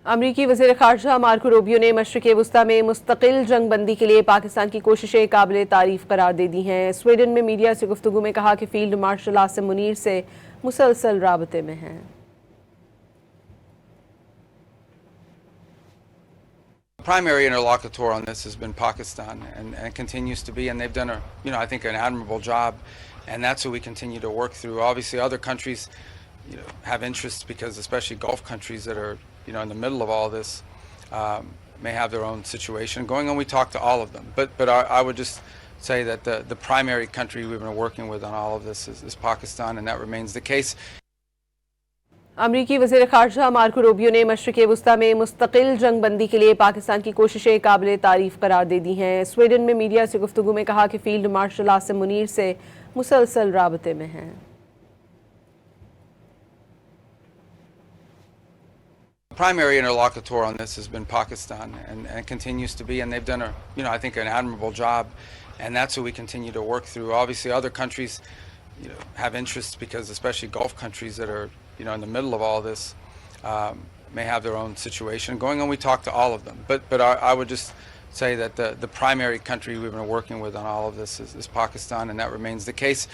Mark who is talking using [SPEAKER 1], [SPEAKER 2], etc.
[SPEAKER 1] अमरीकी वज़ीर ख़ारजा Marco Rubio ने मशरिक़ वुस्ता में मुस्तकिल जंग बंदी के लिए पाकिस्तान की कोशिशें काबिल तारीफ़ करार दे दी हैं। स्वीडन में मीडिया से गुफ्तगू में कहा कि फील्ड मार्शल आसिम मुनीर से मुसलसल राबते में हैं।
[SPEAKER 2] Primary interlocutor on this has been Pakistan and continues to be, and they've done I think an admirable job, and that's what we continue to work through. Obviously other countries have interests, because especially Gulf countries that are in the middle of all this may have their own situation going on. We talk to all of them, but I would just say that the primary country we've been working with on all of this is Pakistan, and that remains the case.
[SPEAKER 1] अमरीकी वज़ीर ख़ारजा Marco Rubio ने मशरिक़ वुस्ता में मुस्तकिल जंग बंदी के लिए पाकिस्तान की कोशिशें काबिल तारीफ़ करार दे दी हैं। स्वीडन में मीडिया से गुफ्तगू में कहा कि फील्ड मार्शल आसिम मुनीर से मुसलसल राबते में हैं।
[SPEAKER 2] Primary interlocutor on this has been Pakistan and continues to be, and they've done I think an admirable job, and that's what we continue to work through. Obviously other countries have interests, because especially Gulf countries that are in the middle of all this may have their own situation going on. We talk to all of them, but I would just say that the primary country we've been working with on all of this is Pakistan, and that remains the case.